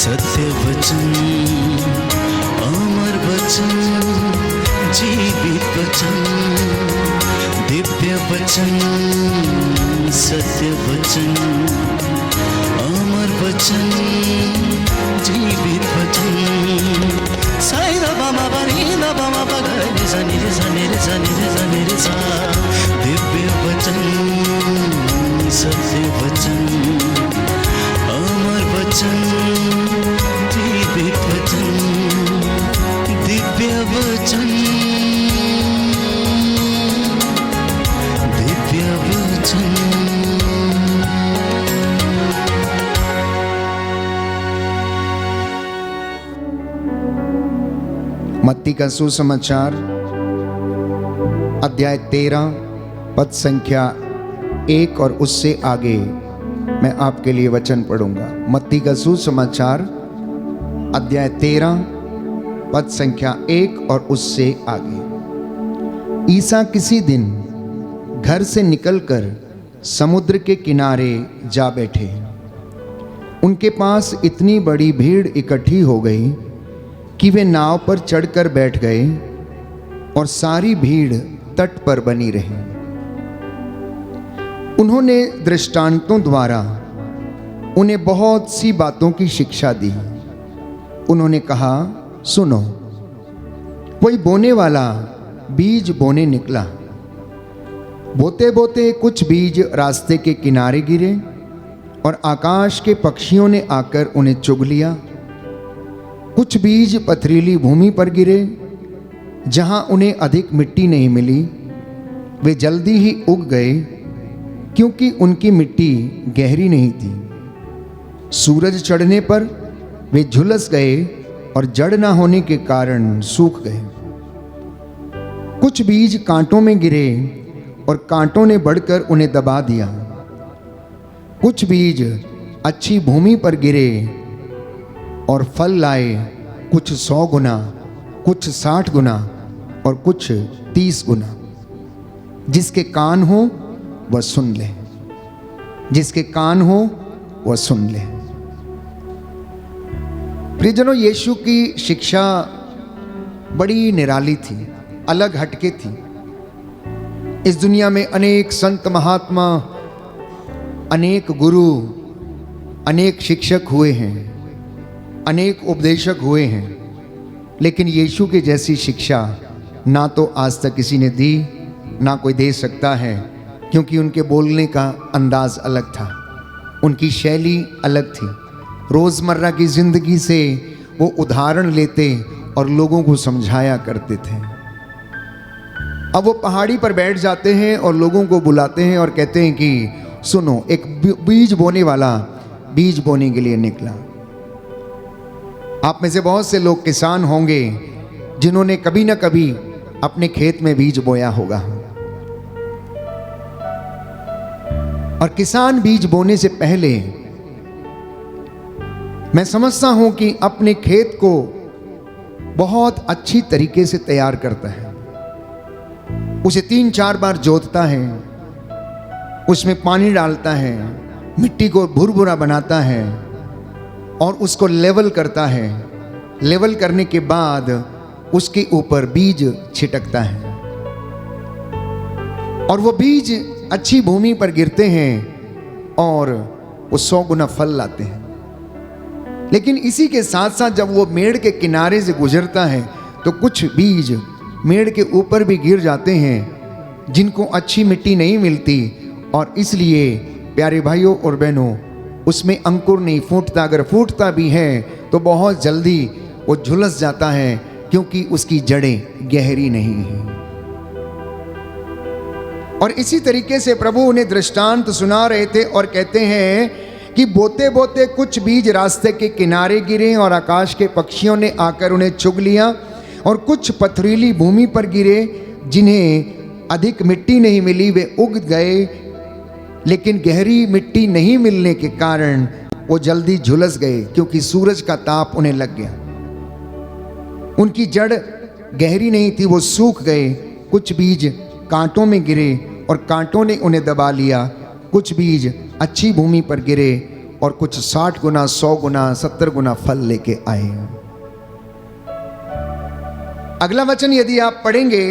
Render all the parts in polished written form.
सत्य वचन, अमर वचन, जीवित वचन, दिव्य वचन, सत्य वचन, अमर वचन, जीवित वचन। साई दा बामा बनी दा बामा बगरे रे सा नी रे सा नी रे सा नी रे सा नी रे सा। दिव्य वचन, सत्य वचन, अमर वचन, जीवित वचन, दिव्य वचन, दिव्य वचन। मत्ती का सुसमाचार अध्याय 13 पद संख्या 1 और उससे आगे मैं आपके लिए वचन पढ़ूंगा। मत्ती का सुसमाचार अध्याय 13 पद संख्या 1 और उससे आगे। ईसा किसी दिन घर से निकलकर समुद्र के किनारे जा बैठे। उनके पास इतनी बड़ी भीड़ इकट्ठी हो गई कि वे नाव पर चढ़कर बैठ गए और सारी भीड़ तट पर बनी रही। उन्होंने दृष्टांतों द्वारा उन्हें बहुत सी बातों की शिक्षा दी। उन्होंने कहा, सुनो, कोई बोने वाला बीज बोने निकला। बोते बोते कुछ बीज रास्ते के किनारे गिरे और आकाश के पक्षियों ने आकर उन्हें चुग लिया। कुछ बीज पथरीली भूमि पर गिरे, जहां उन्हें अधिक मिट्टी नहीं मिली। वे जल्दी ही उग गए, क्योंकि उनकी मिट्टी गहरी नहीं थी। सूरज चढ़ने पर वे झुलस गए और जड़ न होने के कारण सूख गए। कुछ बीज कांटों में गिरे और कांटों ने बढ़कर उन्हें दबा दिया। कुछ बीज अच्छी भूमि पर गिरे और फल लाए, कुछ 100 गुना, कुछ 60 गुना और कुछ 30 गुना। जिसके कान हो वह सुन ले, जिसके कान हो वह सुन ले। प्रियजनों, यीशु की शिक्षा बड़ी निराली थी, अलग हटके थी। इस दुनिया में अनेक संत महात्मा, अनेक गुरु, अनेक शिक्षक हुए हैं, अनेक उपदेशक हुए हैं, लेकिन यीशु के जैसी शिक्षा ना तो आज तक किसी ने दी, ना कोई दे सकता है, क्योंकि उनके बोलने का अंदाज अलग था, उनकी शैली अलग थी। रोज़मर्रा की ज़िंदगी से वो उदाहरण लेते और लोगों को समझाया करते थे। अब वो पहाड़ी पर बैठ जाते हैं और लोगों को बुलाते हैं और कहते हैं कि सुनो, एक बीज बोने वाला बीज बोने के लिए निकला। आप में से बहुत से लोग किसान होंगे जिन्होंने कभी ना कभी अपने खेत में बीज बोया होगा। और किसान बीज बोने से पहले मैं समझता हूं कि अपने खेत को बहुत अच्छी तरीके से तैयार करता है। उसे 3-4 बार जोतता है, उसमें पानी डालता है, मिट्टी को भुरभुरा बनाता है और उसको लेवल करता है। लेवल करने के बाद उसके ऊपर बीज छिटकता है और वो बीज अच्छी भूमि पर गिरते हैं और वो 100 गुना फल लाते हैं। लेकिन इसी के साथ साथ जब वो मेड़ के किनारे से गुजरता है तो कुछ बीज मेड़ के ऊपर भी गिर जाते हैं, जिनको अच्छी मिट्टी नहीं मिलती, और इसलिए प्यारे भाइयों और बहनों, उसमें अंकुर नहीं फूटता। अगर फूटता भी है तो बहुत जल्दी वो झुलस जाता है, क्योंकि उसकी जड़ें गहरी नहीं हैं। और इसी तरीके से प्रभु उन्हें दृष्टांत सुना रहे थे और कहते हैं कि बोते बोते कुछ बीज रास्ते के किनारे गिरे और आकाश के पक्षियों ने आकर उन्हें चुग लिया। और कुछ पथरीली भूमि पर गिरे, जिन्हें अधिक मिट्टी नहीं मिली। वे उग गए, लेकिन गहरी मिट्टी नहीं मिलने के कारण वो जल्दी झुलस गए, क्योंकि सूरज का ताप उन्हें लग गया। उनकी जड़ गहरी नहीं थी, वो सूख गए। कुछ बीज कांटों में गिरे और कांटों ने उन्हें दबा लिया। कुछ बीज अच्छी भूमि पर गिरे और कुछ 60 गुना, 100 गुना, 70 गुना फल लेके आए। अगला वचन यदि आप पढ़ेंगे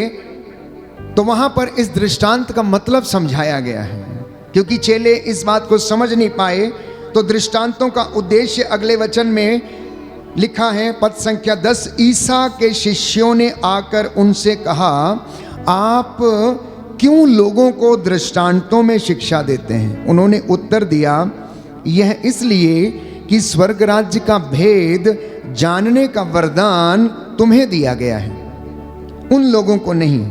तो वहां पर इस दृष्टांत का मतलब समझाया गया है, क्योंकि चेले इस बात को समझ नहीं पाए। तो दृष्टांतों का उद्देश्य अगले वचन में लिखा है, पद संख्या 10, ईसा के शिष्यों ने आकर उनसे कहा, आप क्यों लोगों को दृष्टांतों में शिक्षा देते हैं? उन्होंने उत्तर दिया, यह इसलिए कि स्वर्ग राज्य का भेद जानने का वरदान तुम्हें दिया गया है, उन लोगों को नहीं।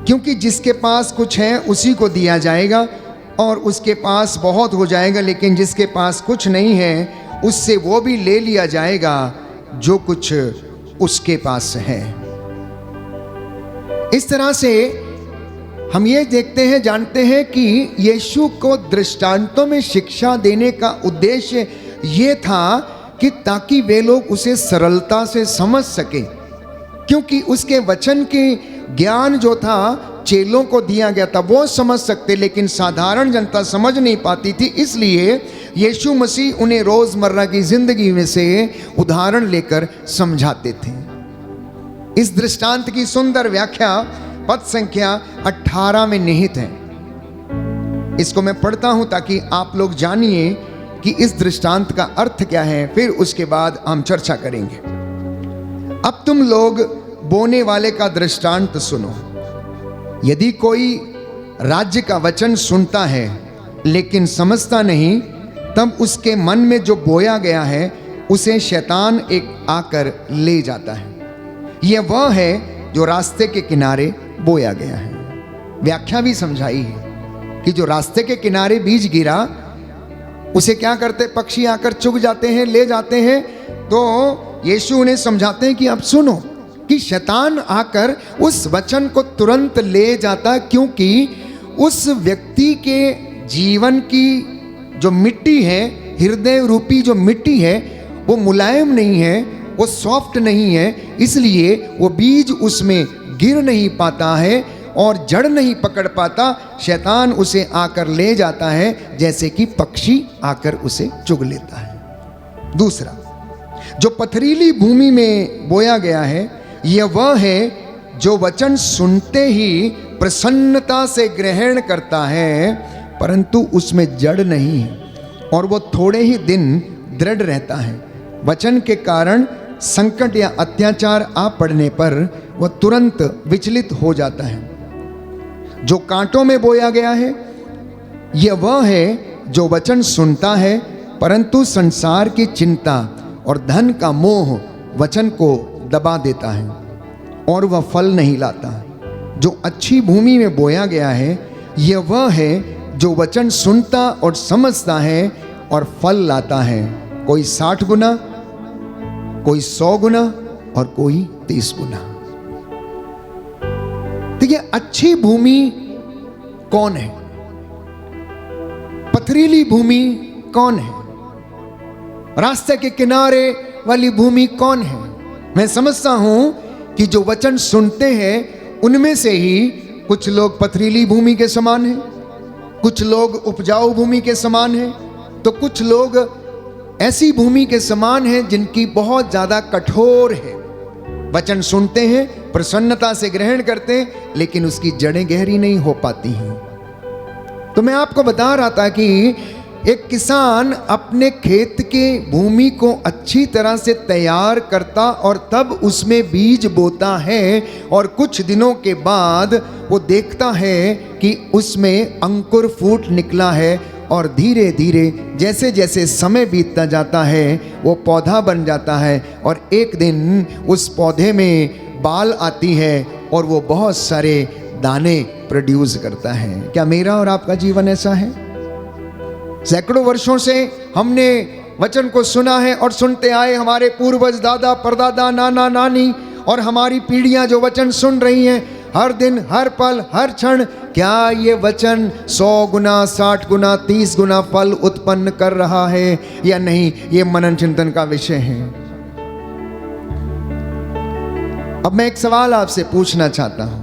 क्योंकि जिसके पास कुछ है उसी को दिया जाएगा और उसके पास बहुत हो जाएगा, लेकिन जिसके पास कुछ नहीं है उससे वो भी ले लिया जाएगा जो कुछ उसके पास है। इस तरह से हम ये देखते हैं, जानते हैं कि यीशु को दृष्टांतों में शिक्षा देने का उद्देश्य ये था कि ताकि वे लोग उसे सरलता से समझ सके, क्योंकि उसके वचन के ज्ञान जो था चेलों को दिया गया था वो समझ सकते, लेकिन साधारण जनता समझ नहीं पाती थी। इसलिए यीशु मसीह उन्हें रोजमर्रा की जिंदगी में से उदाहरण लेकर समझाते थे। इस दृष्टांत की सुंदर व्याख्या पद संख्या 18 में निहित है। इसको मैं पढ़ता हूं ताकि आप लोग जानिए कि इस दृष्टांत का अर्थ क्या है, फिर उसके बाद हम चर्चा करेंगे। अब तुम लोग बोने वाले का दृष्टांत सुनो। यदि कोई राज्य का वचन सुनता है लेकिन समझता नहीं, तब उसके मन में जो बोया गया है उसे शैतान एक आकर ले जाता है। यह वह है जो रास्ते के किनारे बोया गया है। व्याख्या भी समझाई है कि जो रास्ते के किनारे बीज गिरा उसे क्या करते, पक्षी आकर चुग जाते हैं, ले जाते हैं। तो यीशु उन्हें समझाते हैं कि अब सुनो कि शैतान आकर उस वचन को तुरंत ले जाता, क्योंकि उस व्यक्ति के जीवन की जो मिट्टी है, हृदय रूपी जो मिट्टी है, वो मुलायम नहीं है, वो सॉफ्ट नहीं है, इसलिए वो बीज उसमें गिर नहीं पाता है और जड़ नहीं पकड़ पाता। शैतान उसे आकर ले जाता है जैसे कि पक्षी आकर उसे चुग लेता है। दूसरा, जो पथरीली भूमि में बोया गया है, यह वह है जो वचन सुनते ही प्रसन्नता से ग्रहण करता है, परंतु उसमें जड़ नहीं है और वो थोड़े ही दिन दृढ़ रहता है। वचन के कारण संकट या अत्याचार आ पड़ने पर वह तुरंत विचलित हो जाता है। जो कांटों में बोया गया है, यह वह है जो वचन सुनता है, परंतु संसार की चिंता और धन का मोह वचन को दबा देता है और वह फल नहीं लाता। जो अच्छी भूमि में बोया गया है, यह वह है जो वचन सुनता और समझता है और फल लाता है, कोई 60 गुना, कोई 100 गुना और कोई 30 गुना। तो ये अच्छी भूमि कौन है? पथरीली भूमि कौन है? रास्ते के किनारे वाली भूमि कौन है? मैं समझता हूं कि जो वचन सुनते हैं उनमें से ही कुछ लोग पथरीली भूमि के समान हैं, कुछ लोग उपजाऊ भूमि के समान हैं, तो कुछ लोग ऐसी भूमि के समान हैं जिनकी बहुत ज्यादा कठोर है। वचन सुनते हैं, प्रसन्नता से ग्रहण करते हैं, लेकिन उसकी जड़ें गहरी नहीं हो पाती हैं। तो मैं आपको बता रहा था कि एक किसान अपने खेत के भूमि को अच्छी तरह से तैयार करता और तब उसमें बीज बोता है और कुछ दिनों के बाद वो देखता है कि उसमें अंकुर फूट निकला है और धीरे धीरे जैसे जैसे समय बीतता जाता है वो पौधा बन जाता है और एक दिन उस पौधे में बाल आती है और वो बहुत सारे दाने प्रोड्यूस करता है। क्या मेरा और आपका जीवन ऐसा है? सैकड़ों वर्षों से हमने वचन को सुना है और सुनते आए, हमारे पूर्वज, दादा, परदादा, नाना, नानी और हमारी पीढ़ियां जो वचन सुन रही हैं हर दिन, हर पल, हर क्षण, क्या ये वचन 100 गुना, 60 गुना, 30 गुना फल उत्पन्न कर रहा है या नहीं? ये मनन चिंतन का विषय है। अब मैं एक सवाल आपसे पूछना चाहता हूं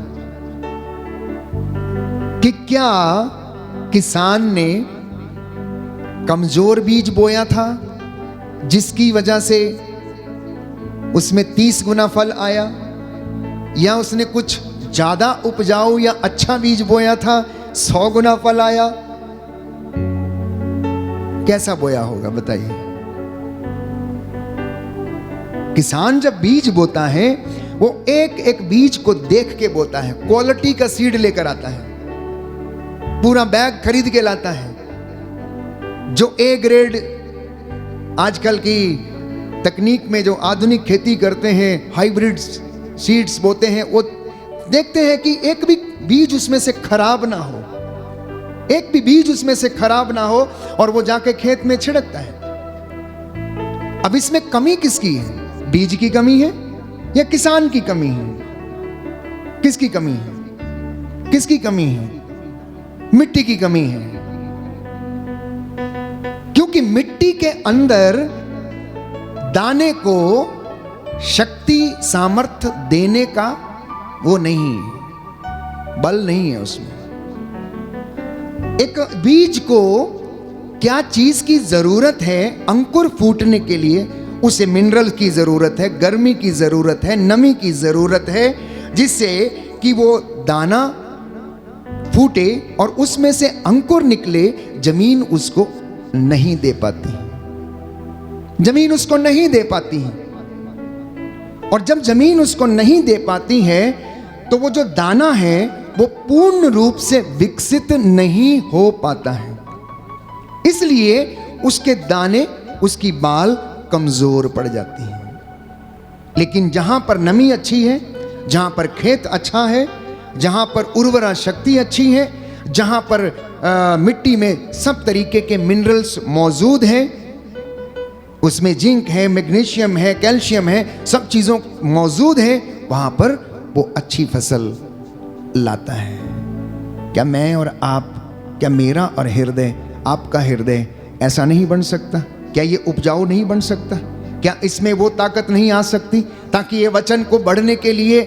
कि क्या किसान ने कमजोर बीज बोया था, जिसकी वजह से उसमें 30 गुना फल आया, या उसने कुछ ज्यादा उपजाऊ या अच्छा बीज बोया था, 100 गुना फल आया? कैसा बोया होगा बताइए? किसान जब बीज बोता है वो एक एक बीज को देख के बोता है, क्वालिटी का सीड लेकर आता है, पूरा बैग खरीद के लाता है। जो ए ग्रेड आजकल की तकनीक में जो आधुनिक खेती करते हैं, हाइब्रिड सीड्स बोते हैं, वो देखते हैं कि एक भी बीज उसमें से खराब ना हो, एक भी बीज उसमें से खराब ना हो, और वो जाके खेत में छिड़कता है। अब इसमें कमी किसकी है? बीज की कमी है या किसान की कमी है? किसकी कमी है? किसकी कमी है? मिट्टी की कमी है। क्योंकि मिट्टी के अंदर दाने को शक्ति सामर्थ्य देने का वो नहीं है, बल नहीं है उसमें। एक बीज को क्या चीज की जरूरत है अंकुर फूटने के लिए? उसे मिनरल की जरूरत है, गर्मी की जरूरत है, नमी की जरूरत है, जिससे कि वो दाना फूटे और उसमें से अंकुर निकले। जमीन उसको नहीं दे पाती, जमीन उसको नहीं दे पाती है। और जब जमीन उसको नहीं दे पाती है तो वो जो दाना है वो पूर्ण रूप से विकसित नहीं हो पाता है। इसलिए उसके दाने, उसकी बाल कमजोर पड़ जाती है। लेकिन जहां पर नमी अच्छी है, जहां पर खेत अच्छा है, जहां पर उर्वरा शक्ति अच्छी है, जहां पर मिट्टी में सब तरीके के मिनरल्स मौजूद हैं, उसमें जिंक है, मैग्नीशियम है, कैल्शियम है, सब चीजों मौजूद है, वहां पर वो अच्छी फसल लाता है। क्या मैं और आप, क्या मेरा और हृदय, आपका हृदय ऐसा नहीं बन सकता? क्या ये उपजाऊ नहीं बन सकता? क्या इसमें वो ताकत नहीं आ सकती ताकि ये वचन को बढ़ने के लिए,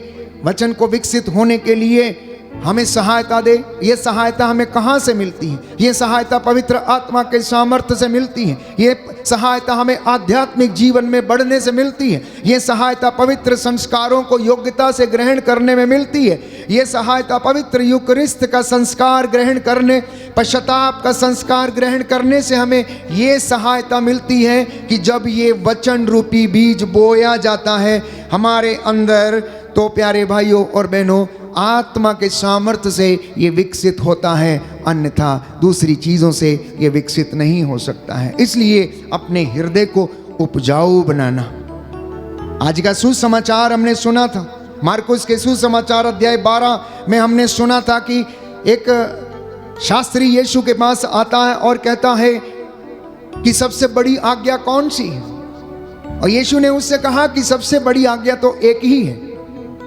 वचन को विकसित होने के लिए हमें सहायता दे? ये सहायता हमें कहाँ से मिलती है? ये सहायता पवित्र आत्मा के सामर्थ्य से मिलती है। ये सहायता हमें आध्यात्मिक जीवन में बढ़ने से मिलती है। ये सहायता पवित्र संस्कारों को योग्यता से ग्रहण करने में मिलती है। ये सहायता पवित्र यूकरिस्त का संस्कार ग्रहण करने, पश्चाताप का संस्कार ग्रहण करने से हमें ये सहायता मिलती है कि जब ये वचन रूपी बीज बोया जाता है हमारे अंदर, तो प्यारे भाइयों और बहनों, आत्मा के सामर्थ्य से ये विकसित होता है, अन्यथा दूसरी चीज़ों से ये विकसित नहीं हो सकता है। इसलिए अपने हृदय को उपजाऊ बनाना। आज का सुसमाचार हमने सुना था, मार्कुस के सुसमाचार अध्याय 12 में हमने सुना था कि एक शास्त्री यीशु के पास आता है और कहता है कि सबसे बड़ी आज्ञा कौन सी है? और यीशु ने उससे कहा कि सबसे बड़ी आज्ञा तो एक ही है,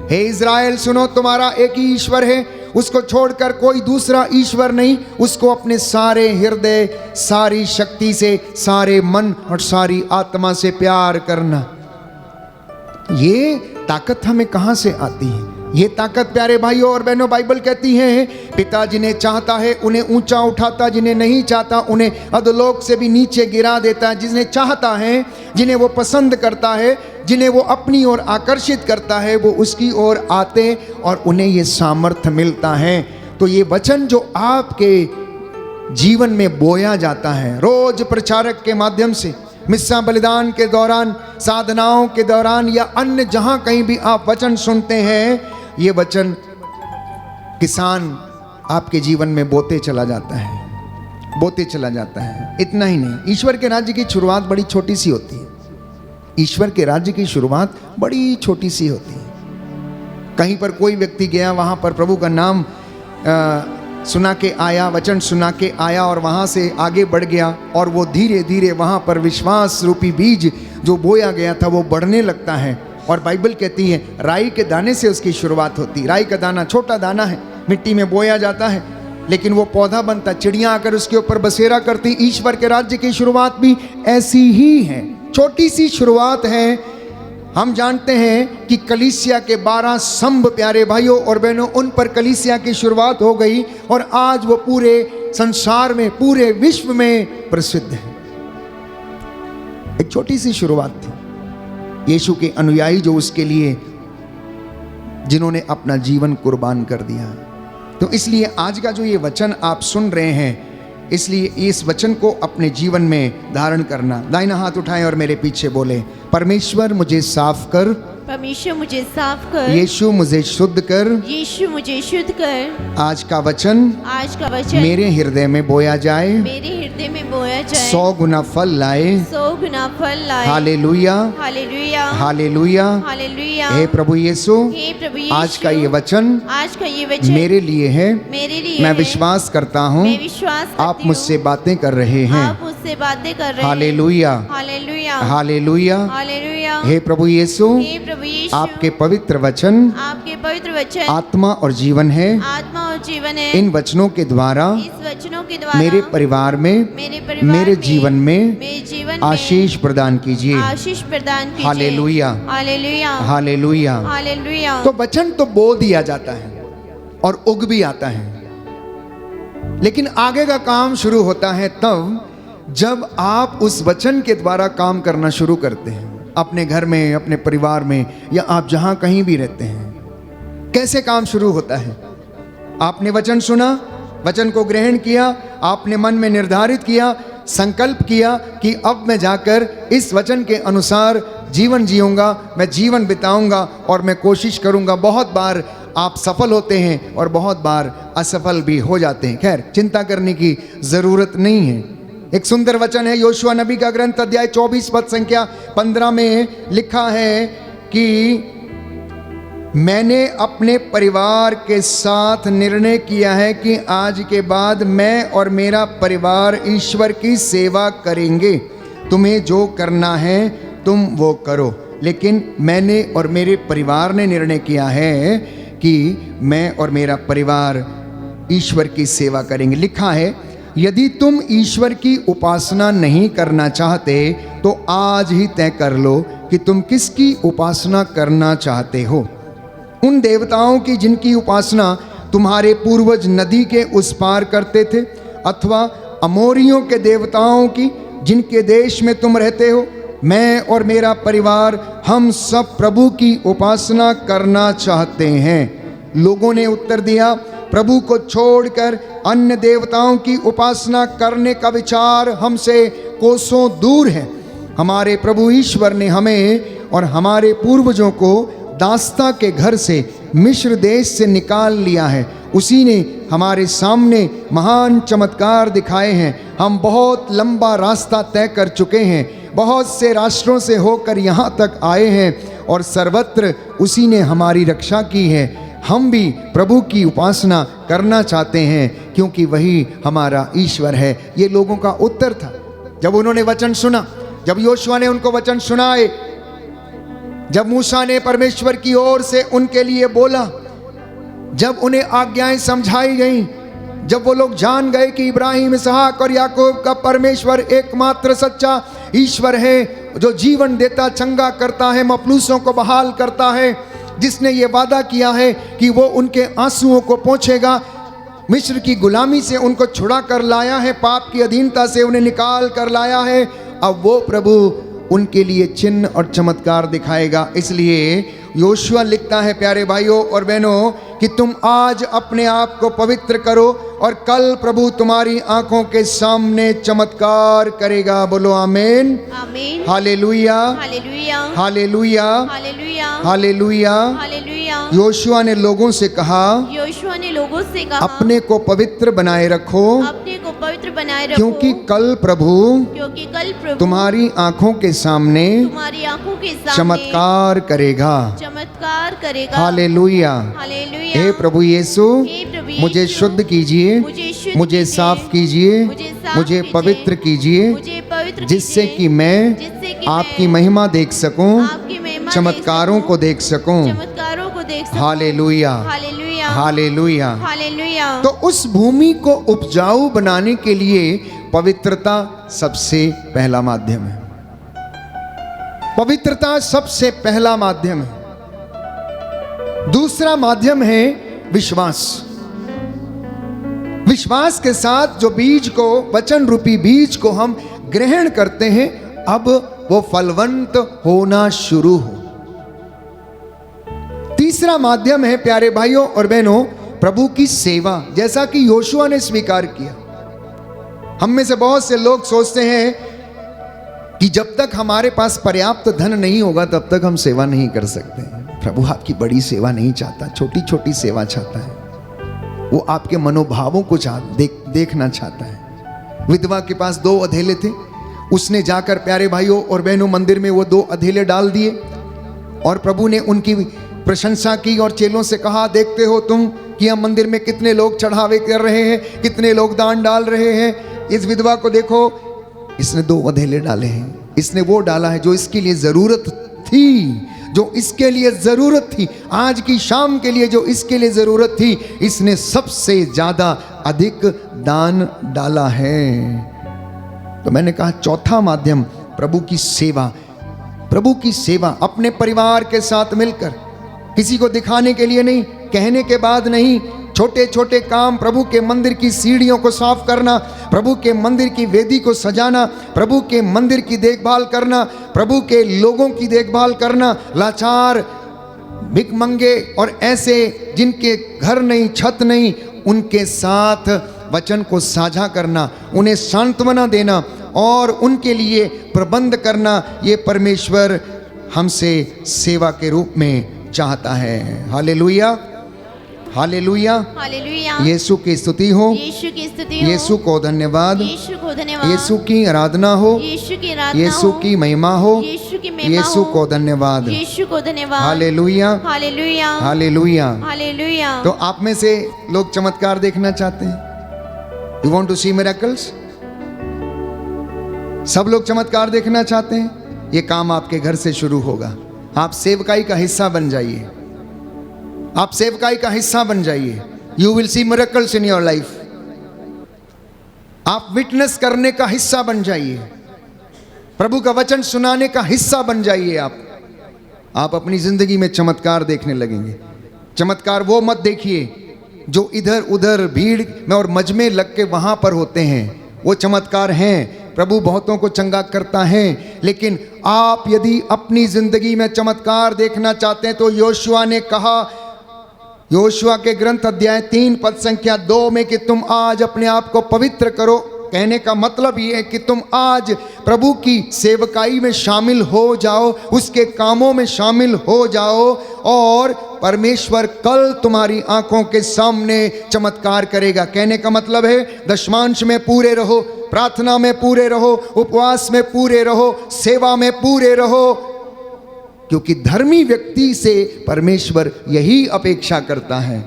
हे इज़राइल सुनो, तुम्हारा एक ही ईश्वर है, उसको छोड़कर कोई दूसरा ईश्वर नहीं, उसको अपने सारे हृदय, सारी शक्ति से, सारे मन और सारी आत्मा से प्यार करना। ये ताकत हमें कहाँ से आती है? ये ताकत प्यारे भाइयों और बहनों, बाइबल कहती है पिता जिन्हें चाहता है उन्हें ऊंचा उठाता, जिन्हें नहीं चाहता उन्हें अधोलोक से भी नीचे गिरा देता है। जिन्हें चाहता है, जिन्हें वो पसंद करता है, जिन्हें वो अपनी ओर आकर्षित करता है, वो उसकी ओर आते और उन्हें ये सामर्थ्य मिलता है। तो ये वचन जो आपके जीवन में बोया जाता है, रोज प्रचारक के माध्यम से, मिस्सा बलिदान के दौरान, साधनाओं के दौरान, या अन्य जहां कहीं भी आप वचन सुनते हैं, ये वचन किसान आपके जीवन में बोते चला जाता है, बोते चला जाता है। इतना ही नहीं, ईश्वर के राज्य की शुरुआत बड़ी छोटी सी होती है। ईश्वर के राज्य की शुरुआत बड़ी छोटी सी होती है। कहीं पर कोई व्यक्ति गया, वहाँ पर प्रभु का नाम सुना के आया, वचन सुना के आया और वहाँ से आगे बढ़ गया, और वो धीरे धीरे वहाँ पर विश्वास रूपी बीज जो बोया गया था वो बढ़ने लगता है। और बाइबल कहती है राई के दाने से उसकी शुरुआत होती। राई का दाना छोटा दाना है, मिट्टी में बोया जाता है, लेकिन वो पौधा बनता, चिड़ियाँ आकर उसके ऊपर बसेरा करती। ईश्वर के राज्य की शुरुआत भी ऐसी ही है, छोटी सी शुरुआत है। हम जानते हैं कि कलीसिया के 12 स्तंभ, प्यारे भाइयों और बहनों, उन पर कलीसिया की शुरुआत हो गई और आज वो पूरे संसार में, पूरे विश्व में प्रसिद्ध है। एक छोटी सी शुरुआत थी। यीशु के अनुयायी जो उसके लिए, जिन्होंने अपना जीवन कुर्बान कर दिया। तो इसलिए आज का जो ये वचन आप सुन रहे हैं, इसलिए इस वचन को अपने जीवन में धारण करना। दाहिना हाथ उठाएं और मेरे पीछे बोले, परमेश्वर मुझे साफ कर, परमेश्वर मुझे साफ कर, यीशु मुझे शुद्ध कर। यीशु मुझे शुद्ध कर। आज का वचन आज का वचन मेरे हृदय में बोया जाए, मेरे हृदय में बोया जाए, 100 गुना फल लाए। 100 गुना फल लाए। हालेलुया, हालेलुया, हालेलुया। हालेलुया। हे प्रभु यीशु, हे प्रभु यीशु, आज का ये वचन आज का ये वचन मेरे लिए है। मेरे लिए मैं है। विश्वास करता हूँ मैं विश्वास करती आप मुझसे बातें कर रहे हूँ, हैं। आप मुझसे बातें कर रहे हैं। हालेलुया, हालेलुया, हालेलुया। हालेलुया। हे प्रभु यीशु, हे प्रभु यीशु, आपके पवित्र वचन आपके पवित्र वचन आत्मा और जीवन है। आत्मा और जीवन है। इन वचनों के द्वारा इस वचनों के द्वारा मेरे परिवार में, मेरे परिवार मेरे में, जीवन में मेरे जीवन में आशीष प्रदान कीजिए। आशीष प्रदान कीजिए। हालेलुया, हालेलुया, हालेलुया। हालेलुया। तो वचन तो बो दिया जाता है और उग भी आता है, लेकिन आगे का काम शुरू होता है तब जब आप उस वचन के द्वारा काम करना शुरू करते हैं, अपने घर में, अपने परिवार में, या आप जहां कहीं भी रहते हैं। कैसे काम शुरू होता है? आपने वचन सुना, वचन को ग्रहण किया, आपने मन में निर्धारित किया, संकल्प किया कि अब मैं जाकर इस वचन के अनुसार जीवन जीऊंगा, मैं जीवन बिताऊंगा और मैं कोशिश करूंगा। बहुत बार आप सफल होते हैं और बहुत बार असफल भी हो जाते हैं। खैर, चिंता करने की जरूरत नहीं है। एक सुंदर वचन है, योशुआ नबी का ग्रंथ अध्याय 24 पद संख्या 15 में लिखा है कि मैंने अपने परिवार के साथ निर्णय किया है कि आज के बाद मैं और मेरा परिवार ईश्वर की सेवा करेंगे। तुम्हें जो करना है तुम वो करो, लेकिन मैंने और मेरे परिवार ने निर्णय किया है कि मैं और मेरा परिवार ईश्वर की सेवा करेंगे। लिखा है, यदि तुम ईश्वर की उपासना नहीं करना चाहते तो आज ही तय कर लो कि तुम किसकी उपासना करना चाहते हो। उन देवताओं की जिनकी उपासना तुम्हारे पूर्वज नदी के उस पार करते थे, अथवा अमोरियों के देवताओं की जिनके देश में तुम रहते हो। मैं और मेरा परिवार हम सब प्रभु की उपासना करना चाहते हैं। लोगों ने उत्तर दिया, प्रभु को छोड़कर अन्य देवताओं की उपासना करने का विचार हमसे कोसों दूर है। हमारे प्रभु ईश्वर ने हमें और हमारे पूर्वजों को दास्ता के घर से, मिस्र देश से निकाल लिया है। उसी ने हमारे सामने महान चमत्कार दिखाए हैं। हम बहुत लंबा रास्ता तय कर चुके हैं, बहुत से राष्ट्रों से होकर यहाँ तक आए हैं और सर्वत्र उसी ने हमारी रक्षा की है। हम भी प्रभु की उपासना करना चाहते हैं क्योंकि वही हमारा ईश्वर है। ये लोगों का उत्तर था जब उन्होंने वचन सुना, जब योशुआ ने उनको वचन सुनाए, जब मूसा ने परमेश्वर की ओर से उनके लिए बोला, जब उन्हें आज्ञाएं समझाई गईं, जब वो लोग जान गए कि इब्राहिम, इसहाक और याकूब का परमेश्वर एकमात्र सच्चा ईश्वर है, जो जीवन देता, चंगा करता है, मफलूसों को बहाल करता है, जिसने ये वादा किया है कि वो उनके आंसुओं को पोंछेगा, मिस्र की गुलामी से उनको छुड़ा कर लाया है, पाप की अधीनता से उन्हें निकाल कर लाया है। अब वो प्रभु उनके लिए चिन्ह और चमत्कार दिखाएगा। इसलिए योशुआ लिखता है, प्यारे भाइयों और बहनों, कि तुम आज अपने आप को पवित्र करो और कल प्रभु तुम्हारी आंखों के सामने चमत्कार करेगा। बोलो आमीन, आमीन, हालेलुया, हालेलुया, हालेलुया, हालेलुया, हालेलुया। हालेलुया। योशुआ ने लोगों से कहा, योशुआ ने लोगों से कहा, अपने को पवित्र बनाए रखो, अपने को पवित्र बनाए रखो, क्योंकि कल प्रभु तुम्हारी आंखों के सामने तुम्हारी आंखों के सामने चमत्कार करेगा। चमत्कार करेगा। Hallelujah, hallelujah. हे प्रभु यीशु, हे प्रभु यीशु, मुझे शुद्ध कीजिए, मुझे साफ कीजिए, मुझे पवित्र कीजिए, मुझे पवित्र जिससे कीजिए, कि मैं जिससे कि आपकी मैं महिमा देख सकूं, आपकी महिमा चमत्कारों देख को देख सकूं। चमत्कारों को देख सकूं। हालेलुया, हालेलुया, हालेलुया। हालेलुया। तो उस भूमि को उपजाऊ बनाने के लिए पवित्रता सबसे पहला माध्यम है। पवित्रता सबसे पहला माध्यम है। दूसरा माध्यम है विश्वास। विश्वास के साथ जो बीज को, वचन रूपी बीज को हम ग्रहण करते हैं, अब वो फलवंत होना शुरू हो। तीसरा माध्यम है प्यारे भाइयों और बहनों, प्रभु की सेवा, जैसा कि योशुआ ने स्वीकार किया। हम में से बहुत से लोग सोचते हैं कि जब तक हमारे पास पर्याप्त धन नहीं होगा तब तक हम सेवा नहीं कर सकते। प्रभु आपकी बड़ी सेवा नहीं चाहता, छोटी छोटी सेवा चाहता है। वो आपके मनोभावों को देखना चाहता है। विधवा के पास 2 अधेले थे, उसने जाकर प्यारे भाइयों और बहनों मंदिर में वो 2 अधेले डाल दिए और प्रभु ने उनकी प्रशंसा की और चेलों से कहा, देखते हो तुम कि हम मंदिर में कितने लोग चढ़ावे कर रहे हैं, कितने लोग दान डाल रहे हैं। इस विधवा को देखो, इसने 2 अधेले डाले हैं। इसने वो डाला है जो इसके लिए जरूरत थी, जो इसके लिए जरूरत थी, आज की शाम के लिए जो इसके लिए जरूरत थी, इसने सबसे ज्यादा अधिक दान डाला है। तो मैंने कहा चौथा माध्यम प्रभु की सेवा। प्रभु की सेवा अपने परिवार के साथ मिलकर, किसी को दिखाने के लिए नहीं, कहने के बाद नहीं, छोटे छोटे काम, प्रभु के मंदिर की सीढ़ियों को साफ करना, प्रभु के मंदिर की वेदी को सजाना, प्रभु के मंदिर की देखभाल करना, प्रभु के लोगों की देखभाल करना, लाचार, भिखमंगे और ऐसे जिनके घर नहीं, छत नहीं, उनके साथ वचन को साझा करना, उन्हें सांत्वना देना और उनके लिए प्रबंध करना, ये परमेश्वर हमसे सेवा के रूप में चाहता है। हालेलुया, हालेलुया, हालेलुया। यीशु की स्तुति हो, यीशु की स्तुति हो, यीशु को धन्यवाद, यीशु को धन्यवाद, यीशु की आराधना हो, यीशु की आराधना यीशु हो, की महिमा हो, यीशु की महिमा यीशु हो, को धन्यवाद, यीशु को धन्यवाद। हालेलुया, हालेलुया, हालेलुया। हालेलुया। तो आप में से लोग चमत्कार देखना चाहते हैं? You want to see miracles? सब लोग चमत्कार देखना चाहते हैं? ये काम आपके घर से शुरू होगा। आप सेवकाई का हिस्सा बन जाइए, आप सेवकाई का हिस्सा बन जाइए। You will see miracles in your life. आप विटनेस करने का हिस्सा बन जाइए, प्रभु का वचन सुनाने का हिस्सा बन जाइए। आप अपनी जिंदगी में चमत्कार देखने लगेंगे। चमत्कार वो मत देखिए जो इधर उधर भीड़ में और मजमे लग के वहां पर होते हैं, वो चमत्कार हैं। प्रभु बहुतों को चंगा करता है, लेकिन आप यदि अपनी जिंदगी में चमत्कार देखना चाहते हैं तो योशुआ ने कहा, योशुआ के ग्रंथ अध्याय 3 पद संख्या 2 में, कि तुम आज अपने आप को पवित्र करो। कहने का मतलब ये है कि तुम आज प्रभु की सेवकाई में शामिल हो जाओ, उसके कामों में शामिल हो जाओ और परमेश्वर कल तुम्हारी आंखों के सामने चमत्कार करेगा। कहने का मतलब है दशमांश में पूरे रहो, प्रार्थना में पूरे रहो, उपवास में पूरे रहो, सेवा में पूरे रहो, क्योंकि धर्मी व्यक्ति से परमेश्वर यही अपेक्षा करता है।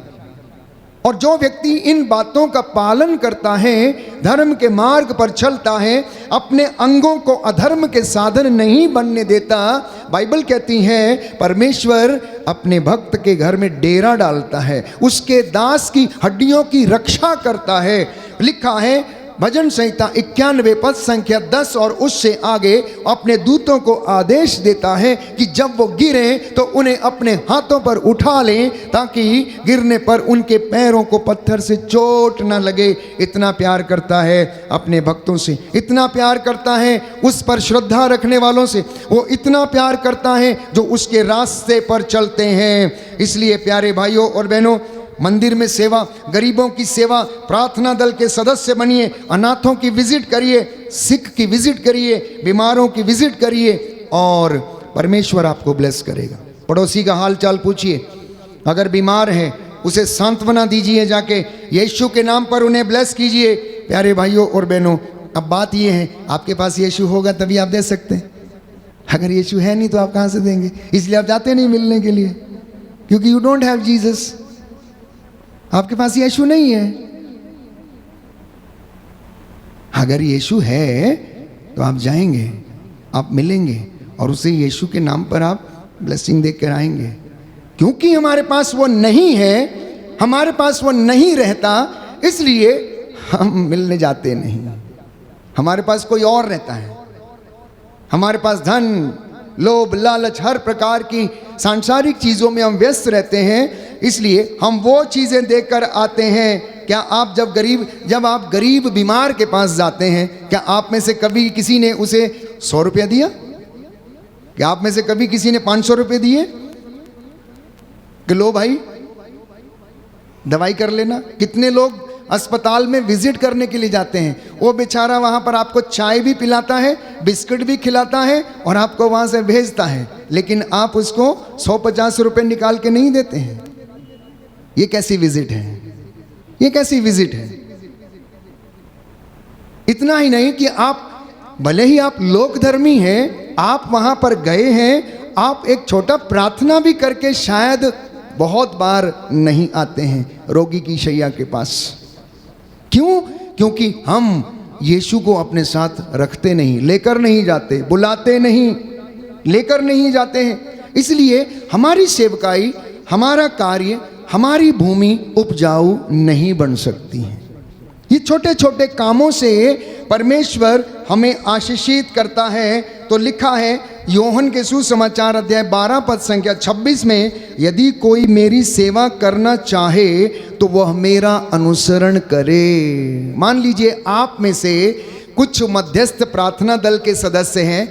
और जो व्यक्ति इन बातों का पालन करता है, धर्म के मार्ग पर चलता है, अपने अंगों को अधर्म के साधन नहीं बनने देता, बाइबल कहती है परमेश्वर अपने भक्त के घर में डेरा डालता है, उसके दास की हड्डियों की रक्षा करता है। लिखा है भजन संहिता 91 पद संख्या 10 और उससे आगे, अपने दूतों को आदेश देता है कि जब वो गिरें तो उन्हें अपने हाथों पर उठा लें, ताकि गिरने पर उनके पैरों को पत्थर से चोट न लगे। इतना प्यार करता है अपने भक्तों से, इतना प्यार करता है उस पर श्रद्धा रखने वालों से, वो इतना प्यार करता है जो उसके रास्ते पर चलते हैं। इसलिए प्यारे भाइयों और बहनों, मंदिर में सेवा, गरीबों की सेवा, प्रार्थना दल के सदस्य बनिए, अनाथों की विजिट करिए, सिख की विजिट करिए, बीमारों की विजिट करिए और परमेश्वर आपको ब्लेस करेगा। पड़ोसी का हाल चाल पूछिए, अगर बीमार है उसे सांत्वना दीजिए, जाके यीशु के नाम पर उन्हें ब्लेस कीजिए। प्यारे भाइयों और बहनों, अब बात यह है, आपके पास यीशु होगा तभी आप दे सकते हैं। अगर यीशु है नहीं तो आप कहाँ से देंगे? इसलिए आप जाते नहीं मिलने के लिए, क्योंकि यू डोंट हैव जीसस। आपके पास यीशु नहीं है। अगर यीशु है तो आप जाएंगे, आप मिलेंगे और उसे यीशु के नाम पर आप ब्लेसिंग देकर आएंगे। क्योंकि हमारे पास वो नहीं है, हमारे पास वो नहीं रहता, इसलिए हम मिलने जाते नहीं। हमारे पास कोई और रहता है। हमारे पास धन, लोभ, लालच, हर प्रकार की सांसारिक चीज़ों में हम व्यस्त रहते हैं, इसलिए हम वो चीज़ें देकर आते हैं क्या आप जब आप गरीब बीमार के पास जाते हैं, क्या आप में से कभी किसी ने उसे 100 रुपया दिया? क्या आप में से कभी किसी ने 500 रुपये दिए कि लो भाई दवाई कर लेना? कितने लोग अस्पताल में विजिट करने के लिए जाते हैं, वो बेचारा वहाँ पर आपको चाय भी पिलाता है, बिस्किट भी खिलाता है और आपको वहाँ से भेजता है, लेकिन आप उसको 150 रुपये निकाल के नहीं देते हैं। ये कैसी विजिट है? ये कैसी विजिट है? इतना ही नहीं कि आप भले ही आप लोकधर्मी हैं, आप वहाँ पर गए हैं, आप एक छोटा प्रार्थना भी करके शायद बहुत बार नहीं आते हैं रोगी की शैया के पास। क्यों? क्योंकि हम यीशु को अपने साथ रखते नहीं, लेकर नहीं जाते, बुलाते नहीं, लेकर नहीं जाते हैं। इसलिए हमारी सेवकाई, हमारा कार्य, हमारी भूमि उपजाऊ नहीं बन सकती है। ये छोटे छोटे कामों से परमेश्वर हमें आशीषित करता है। तो लिखा है योहन के सुसमाचार अध्याय 12 पद संख्या 26 में, यदि कोई मेरी सेवा करना चाहे तो वह मेरा अनुसरण करे। मान लीजिए आप में से कुछ मध्यस्थ प्रार्थना दल के सदस्य हैं,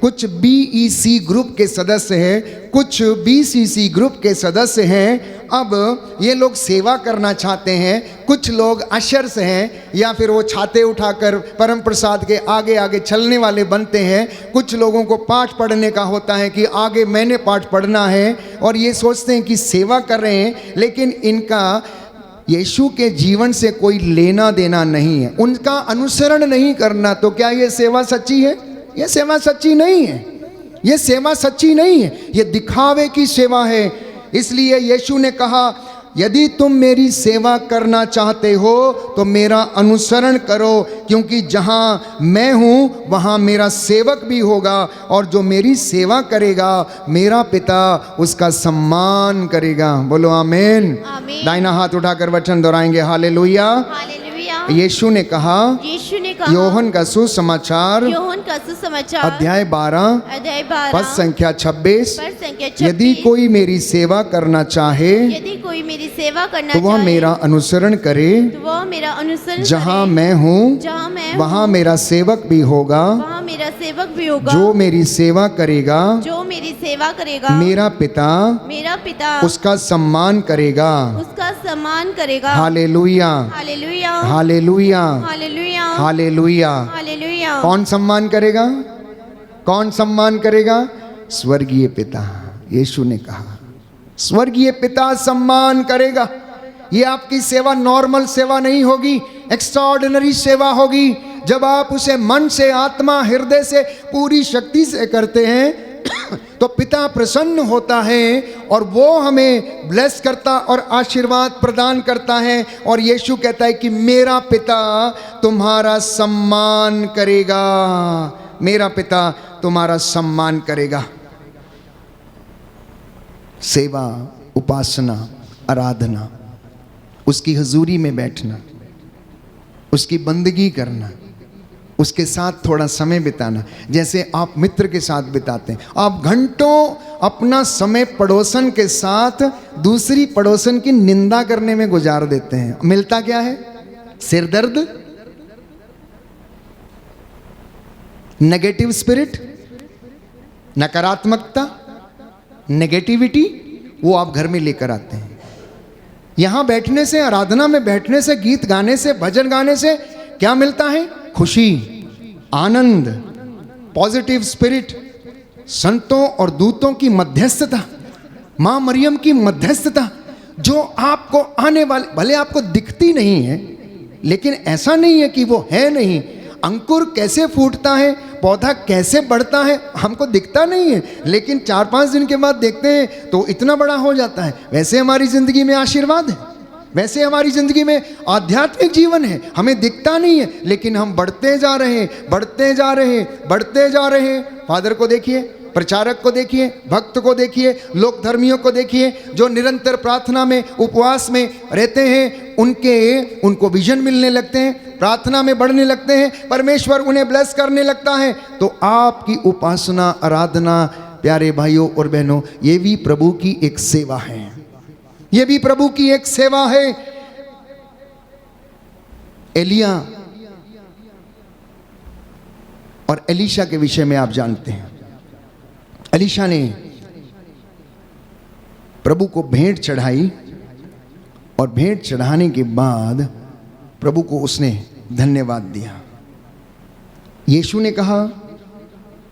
कुछ बीईसी ग्रुप के सदस्य हैं, कुछ बीसीसी ग्रुप के सदस्य हैं। अब ये लोग सेवा करना चाहते हैं, कुछ लोग अशर्स हैं या फिर वो छाते उठाकर परम प्रसाद के आगे आगे चलने वाले बनते हैं। कुछ लोगों को पाठ पढ़ने का होता है कि आगे मैंने पाठ पढ़ना है, और ये सोचते हैं कि सेवा कर रहे हैं, लेकिन इनका यीशु के जीवन से कोई लेना देना नहीं है, उनका अनुसरण नहीं करना। तो क्या ये सेवा सच्ची है? ये सेवा सच्ची नहीं है। ये सेवा सच्ची नहीं है, ये दिखावे की सेवा है। इसलिए यीशु ने कहा यदि तुम मेरी सेवा करना चाहते हो तो मेरा अनुसरण करो, क्योंकि जहाँ मैं हूँ वहाँ मेरा सेवक भी होगा, और जो मेरी सेवा करेगा मेरा पिता उसका सम्मान करेगा। बोलो आमीन। आमीन। दाहिना हाथ उठाकर वचन दोहराएंगे, हालेलुया। हालेलुया। यीशु ने कहा योहन का सुसमाचार अध्याय 12 पद संख्या 26, यदि कोई मेरी सेवा करना चाहे तो वह मेरा अनुसरण करे, जहाँ मैं हूँ वहाँ मेरा सेवक भी होगा, जो मेरी सेवा करेगा मेरा पिता उसका सम्मान करेगा। हालेलुया, हालेलुया, हालेलुया। कौन सम्मान करेगा? कौन सम्मान करेगा? स्वर्गीय पिता। यीशु ने कहा स्वर्गीय पिता सम्मान करेगा। ये आपकी सेवा नॉर्मल सेवा नहीं होगी, एक्स्ट्राऑर्डिनरी सेवा होगी। जब आप उसे मन से, आत्मा, हृदय से, पूरी शक्ति से करते हैं तो पिता प्रसन्न होता है और वो हमें ब्लेस करता और आशीर्वाद प्रदान करता है। और यीशु कहता है कि मेरा पिता तुम्हारा सम्मान करेगा, मेरा पिता तुम्हारा सम्मान करेगा। सेवा, उपासना, आराधना, उसकी हजूरी में बैठना, उसकी बंदगी करना, उसके साथ थोड़ा समय बिताना, जैसे आप मित्र के साथ बिताते हैं। आप घंटों अपना समय पड़ोसन के साथ दूसरी पड़ोसन की निंदा करने में गुजार देते हैं। मिलता क्या है? सिरदर्द, नेगेटिव स्पिरिट, नकारात्मकता, नेगेटिविटी, वो आप घर में लेकर आते हैं। यहां बैठने से, आराधना में बैठने से, गीत गाने से, भजन गाने से क्या मिलता है? खुशी, आनंद, पॉजिटिव स्पिरिट, संतों और दूतों की मध्यस्थता, मां मरियम की मध्यस्थता, जो आपको आने वाले, भले आपको दिखती नहीं है लेकिन ऐसा नहीं है कि वो है नहीं। अंकुर कैसे फूटता है, पौधा कैसे बढ़ता है, हमको दिखता नहीं है, लेकिन 4-5 दिन के बाद देखते हैं तो इतना बड़ा हो जाता है। वैसे हमारी जिंदगी में आशीर्वाद है, वैसे हमारी जिंदगी में आध्यात्मिक जीवन है। हमें दिखता नहीं है लेकिन हम बढ़ते जा रहे हैं, बढ़ते जा रहे हैं, बढ़ते जा रहे हैं। फादर को देखिए, प्रचारक को देखिए, भक्त को देखिए, लोक धर्मियों को देखिए, जो निरंतर प्रार्थना में, उपवास में रहते हैं, उनको विजन मिलने लगते हैं, प्रार्थना में बढ़ने लगते हैं, परमेश्वर उन्हें ब्लेस करने लगता है। तो आपकी उपासना, आराधना, प्यारे भाइयों और बहनों, ये भी प्रभु की एक सेवा है, ये भी प्रभु की एक सेवा है। एलिया और एलीशा के विषय में आप जानते हैं। एलीशा ने प्रभु को भेंट चढ़ाई और भेंट चढ़ाने के बाद प्रभु को उसने धन्यवाद दिया। यीशु ने कहा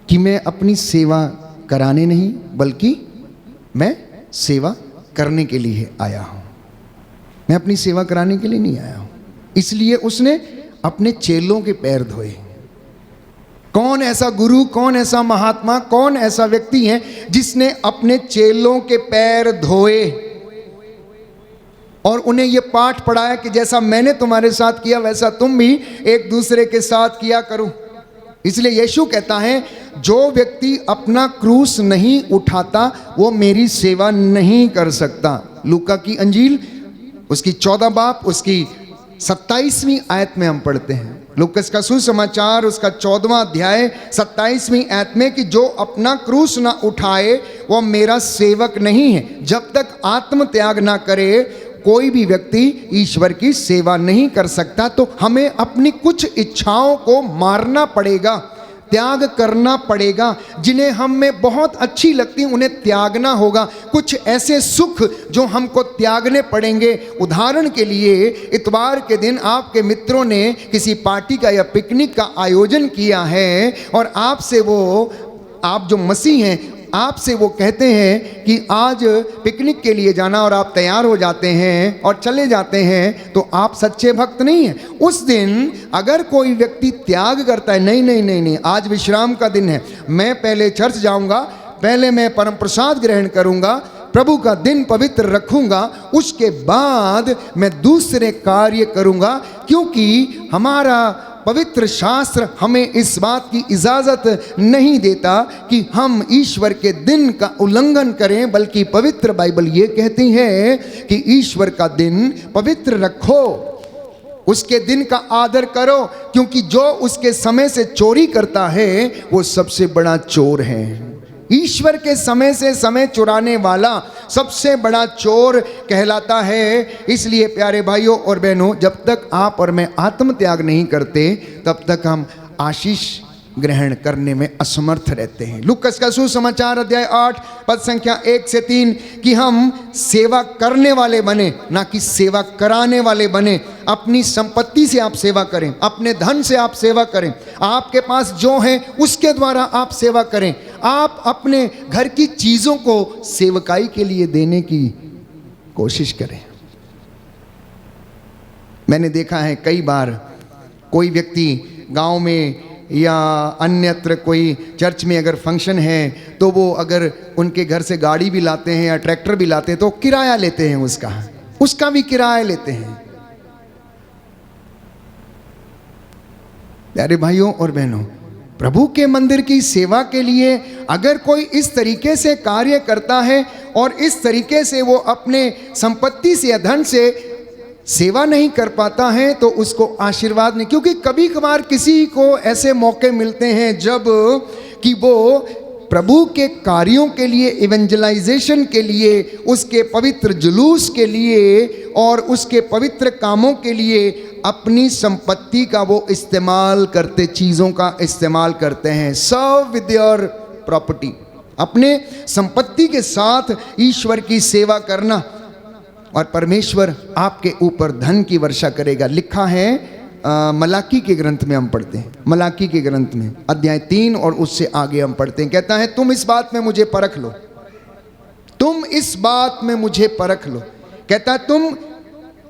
कि मैं अपनी सेवा कराने नहीं बल्कि मैं सेवा करने के लिए आया हूं। मैं अपनी सेवा कराने के लिए नहीं आया हूं। इसलिए उसने अपने चेलों के पैर धोए। कौन ऐसा गुरु, कौन ऐसा महात्मा, कौन ऐसा व्यक्ति है जिसने अपने चेलों के पैर धोए और उन्हें यह पाठ पढ़ाया कि जैसा मैंने तुम्हारे साथ किया वैसा तुम भी एक दूसरे के साथ किया करो। इसलिए यीशु कहता है जो व्यक्ति अपना क्रूस नहीं उठाता वो मेरी सेवा नहीं कर सकता। लूका की अंजील उसकी 14 बाब उसकी 27वीं आयत में हम पढ़ते हैं। लूकस का सुसमाचार उसका 14वां अध्याय 27वीं आयत में कि जो अपना क्रूस ना उठाए वो मेरा सेवक नहीं है। जब तक आत्म त्याग ना करे कोई भी व्यक्ति ईश्वर की सेवा नहीं कर सकता। तो हमें अपनी कुछ इच्छाओं को मारना पड़ेगा, त्याग करना पड़ेगा। जिन्हें हम में बहुत अच्छी लगती उन्हें त्यागना होगा। कुछ ऐसे सुख जो हमको त्यागने पड़ेंगे। उदाहरण के लिए इतवार के दिन आपके मित्रों ने किसी पार्टी का या पिकनिक का आयोजन किया है और आपसे वो, आप जो मसीह हैं, आपसे वो कहते हैं कि आज पिकनिक के लिए जाना और आप तैयार हो जाते हैं और चले जाते हैं, तो आप सच्चे भक्त नहीं हैं। उस दिन अगर कोई व्यक्ति त्याग करता है, नहीं नहीं नहीं नहीं, आज विश्राम का दिन है, मैं पहले चर्च जाऊंगा, पहले मैं परम प्रसाद ग्रहण करूंगा, प्रभु का दिन पवित्र रखूंगा, उसके बाद मैं दूसरे कार्य करूंगा, क्योंकि हमारा पवित्र शास्त्र हमें इस बात की इजाज़त नहीं देता कि हम ईश्वर के दिन का उल्लंघन करें, बल्कि पवित्र बाइबल ये कहती है कि ईश्वर का दिन पवित्र रखो, उसके दिन का आदर करो, क्योंकि जो उसके समय से चोरी करता है वो सबसे बड़ा चोर है। ईश्वर के समय से समय चुराने वाला सबसे बड़ा चोर कहलाता है। इसलिए प्यारे भाइयों और बहनों, जब तक आप और मैं आत्म त्याग नहीं करते तब तक हम आशीष ग्रहण करने में असमर्थ रहते हैं। लूकस का सुसमाचार अध्याय 8 पद संख्या 1 से 3 कि हम सेवा करने वाले बने, ना कि सेवा कराने वाले बने। अपनी संपत्ति से आप सेवा करें, अपने धन से आप सेवा करें, आपके पास जो है उसके द्वारा आप सेवा करें। आप अपने घर की चीजों को सेवकाई के लिए देने की कोशिश करें। मैंने देखा है कई बार कोई व्यक्ति गांव में या अन्यत्र कोई चर्च में अगर फंक्शन है तो वो अगर उनके घर से गाड़ी भी लाते हैं या ट्रैक्टर भी लाते हैं तो किराया लेते हैं, उसका भी किराया लेते हैं। प्यारे भाइयों और बहनों, प्रभु के मंदिर की सेवा के लिए अगर कोई इस तरीके से कार्य करता है और इस तरीके से वो अपने संपत्ति से या धन से सेवा नहीं कर पाता है तो उसको आशीर्वाद नहीं। क्योंकि कभी कभार किसी को ऐसे मौके मिलते हैं जब कि वो प्रभु के कार्यों के लिए, इवेंजलाइजेशन के लिए, उसके पवित्र जुलूस के लिए और उसके पवित्र कामों के लिए अपनी संपत्ति का वो इस्तेमाल करते, चीज़ों का इस्तेमाल करते हैं। सर्व विद योर प्रॉपर्टी, अपने संपत्ति के साथ ईश्वर की सेवा करना और परमेश्वर आपके ऊपर धन की वर्षा करेगा। लिखा है मलाकी के ग्रंथ में, हम पढ़ते हैं मलाकी के ग्रंथ में अध्याय 3 और उससे आगे हम पढ़ते हैं। कहता है तुम इस बात में मुझे परख लो, तुम इस बात में मुझे परख लो। कहता है तुम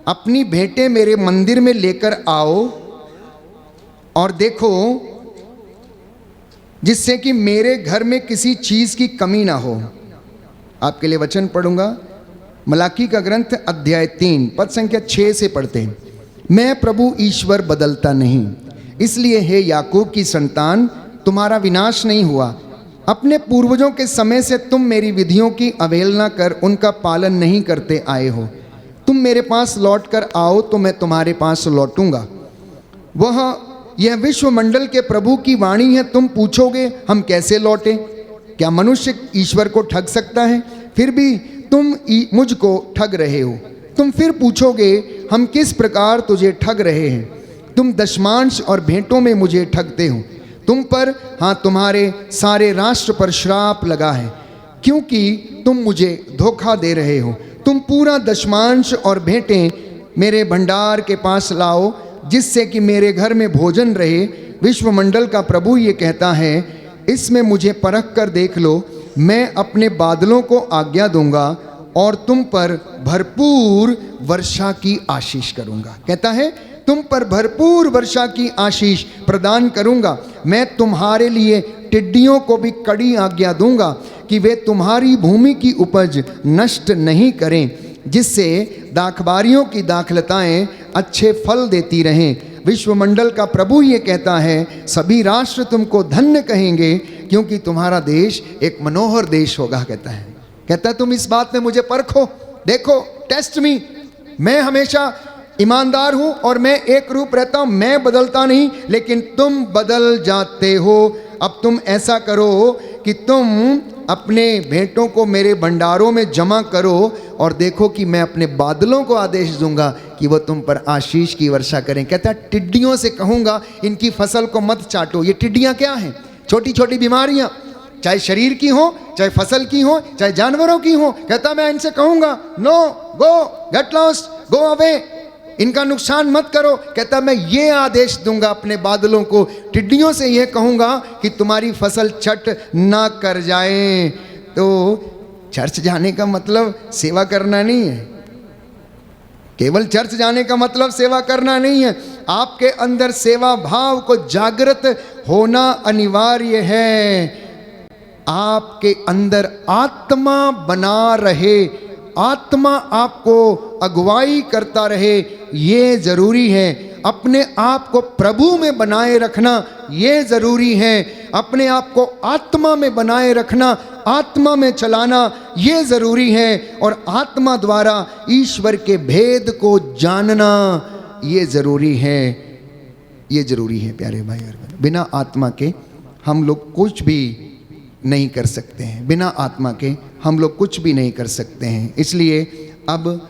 अपनी भेंटें मेरे मंदिर में लेकर आओ और देखो जिससे कि मेरे घर में किसी चीज की कमी ना हो। आपके लिए वचन पढ़ूंगा, मलाकी का ग्रंथ अध्याय 3 पद संख्या 6 से पढ़ते हैं। मैं प्रभु ईश्वर बदलता नहीं, इसलिए हे याकूब की संतान तुम्हारा विनाश नहीं हुआ। अपने पूर्वजों के समय से तुम मेरी विधियों की अवहेलना कर उनका पालन नहीं करते आए हो। तुम मेरे पास लौट कर आओ तो मैं तुम्हारे पास लौटूंगा। यह विश्वमंडल के प्रभु की वाणी है। तुम पूछोगे हम कैसे लौटे? क्या मनुष्य ईश्वर को ठग सकता है? फिर भी तुम मुझको ठग रहे हो। तुम फिर पूछोगे हम किस प्रकार तुझे ठग रहे हैं? तुम दशमांश और भेंटों में मुझे ठगते हो। तुम पर, हाँ तुम्हारे सारे राष्ट्र पर श्राप लगा है, क्योंकि तुम मुझे धोखा दे रहे हो। तुम पूरा दशमांश और भेंटें मेरे भंडार के पास लाओ, जिससे कि मेरे घर में भोजन रहे। विश्वमंडल का प्रभु ये कहता है, इसमें मुझे परख कर देख लो। मैं अपने बादलों को आज्ञा दूंगा और तुम पर भरपूर वर्षा की आशीष करूंगा। कहता है तुम पर भरपूर वर्षा की आशीष प्रदान करूंगा। मैं तुम्हारे लिए टिड्डियों को भी कड़ी आज्ञा दूंगा कि वे तुम्हारी भूमि की उपज नष्ट नहीं करें, जिससे दाखबारियों की दाखलताएं अच्छे फल देती रहें। विश्वमंडल का प्रभु ये कहता है, सभी राष्ट्र तुमको धन्य कहेंगे, क्योंकि तुम्हारा देश एक मनोहर देश होगा। कहता है तुम इस बात में मुझे परखो, देखो, टेस्ट मी। मैं हमेशा ईमानदार हूं और मैं एक रूप रहता हूं, मैं बदलता नहीं, लेकिन तुम बदल जाते हो। अब तुम ऐसा करो कि तुम अपने भेंटों को मेरे भंडारों में जमा करो और देखो कि मैं अपने बादलों को आदेश दूंगा कि वो तुम पर आशीष की वर्षा करें। कहता है टिड्डियों से कहूंगा इनकी फसल को मत चाटो। ये टिड्डियां क्या हैं? छोटी छोटी बीमारियां, चाहे शरीर की हो, चाहे फसल की हो, चाहे जानवरों की हो। कहता मैं इनसे कहूंगा, नो, गो, गेट लॉस्ट, गो अवे, इनका नुकसान मत करो। कहता मैं ये आदेश दूंगा अपने बादलों को, टिड्डियों से यह कहूंगा कि तुम्हारी फसल चट ना कर जाए। तो चर्च जाने का मतलब सेवा करना नहीं है। केवल चर्च जाने का मतलब सेवा करना नहीं है। आपके अंदर सेवा भाव को जागृत होना अनिवार्य है। आपके अंदर आत्मा बना रहे, आत्मा आपको अगुवाई करता रहे, ये जरूरी है। अपने आप को प्रभु में बनाए रखना ये जरूरी है। अपने आप को आत्मा में बनाए रखना, आत्मा में चलाना ये जरूरी है। और आत्मा द्वारा ईश्वर के भेद को जानना ये जरूरी है। ये जरूरी है प्यारे भाई और बहन। बिना आत्मा के हम लोग कुछ भी नहीं कर सकते हैं। बिना आत्मा के हम लोग कुछ भी नहीं कर सकते हैं। इसलिए अब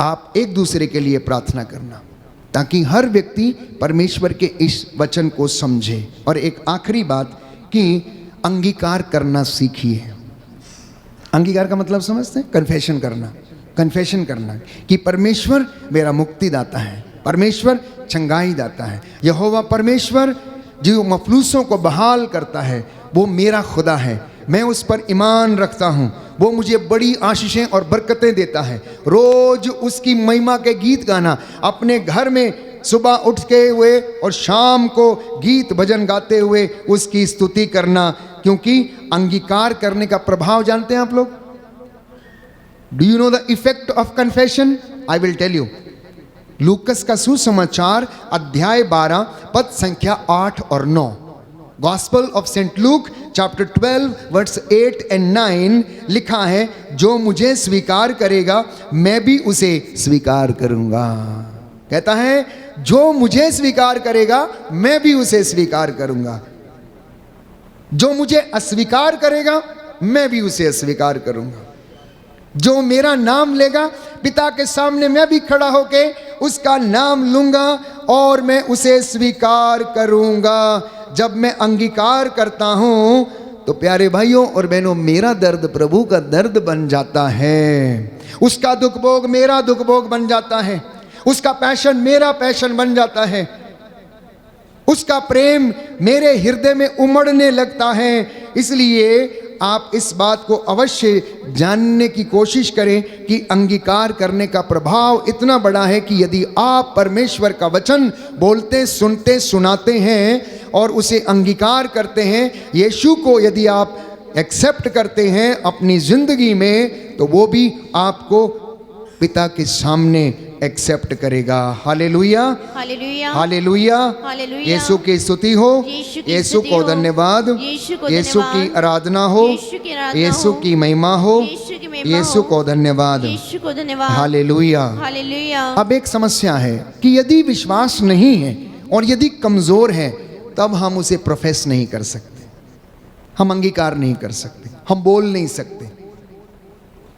आप एक दूसरे के लिए प्रार्थना करना, ताकि हर व्यक्ति परमेश्वर के इस वचन को समझे। और एक आखिरी बात कि अंगीकार करना सीखिए। अंगीकार का मतलब समझते हैं? कन्फेशन करना। कन्फेशन करना कि परमेश्वर मेरा मुक्तिदाता है, परमेश्वर चंगाई दाता है। यहोवा परमेश्वर जो मफलूसों को बहाल करता है वो मेरा खुदा है। मैं उस पर ईमान रखता हूँ। वो मुझे बड़ी आशीषें और बरकतें देता है। रोज उसकी महिमा के गीत गाना, अपने घर में सुबह उठ के हुए और शाम को गीत भजन गाते हुए उसकी स्तुति करना, क्योंकि अंगीकार करने का प्रभाव जानते हैं आप लोग? Do you know the effect of confession? I will tell you. लूकस का सुसमाचार अध्याय 12 पद संख्या 8 और 9। Gospel of Saint Luke chapter 12 verse 8 and 9 लिखा है, जो मुझे स्वीकार करेगा मैं भी उसे स्वीकार करूंगा। कहता है जो मुझे स्वीकार करेगा मैं भी उसे स्वीकार करूंगा। जो मुझे अस्वीकार करेगा मैं भी उसे अस्वीकार करूंगा। जो मेरा नाम लेगा पिता के सामने मैं भी खड़ा होके उसका नाम लूंगा और मैं उसे स्वीकार करूंगा। जब मैं अंगीकार करता हूं तो प्यारे भाइयों और बहनों, मेरा दर्द प्रभु का दर्द बन जाता है। उसका दुख भोग मेरा दुख भोग बन जाता है। उसका पैशन मेरा पैशन बन जाता है। उसका प्रेम मेरे हृदय में उमड़ने लगता है। इसलिए आप इस बात को अवश्य जानने की कोशिश करें कि अंगीकार करने का प्रभाव इतना बड़ा है कि यदि आप परमेश्वर का वचन बोलते, सुनते, सुनाते हैं और उसे अंगीकार करते हैं, यीशु को यदि आप एक्सेप्ट करते हैं अपनी जिंदगी में, तो वो भी आपको पिता के सामने एक्सेप्ट करेगा। हालेलुया, हालेलुया, हालेलुया। हालेलुया। यीशु की स्तुति हो, यीशु की यीशु स्तुति को हो, धन्यवाद, यीशु को यीशु धन्यवाद, की आराधना हो, यीशु की आराधना यीशु हो, की महिमा हो, यीशु की महिमा यीशु हो, को धन्यवाद। यीशु को धन्यवाद। हालेलुया। हालेलुया। अब एक समस्या है कि यदि विश्वास नहीं है और यदि कमजोर है, तब हम उसे प्रोफेस नहीं कर सकते, हम अंगीकार नहीं कर सकते, हम बोल नहीं सकते,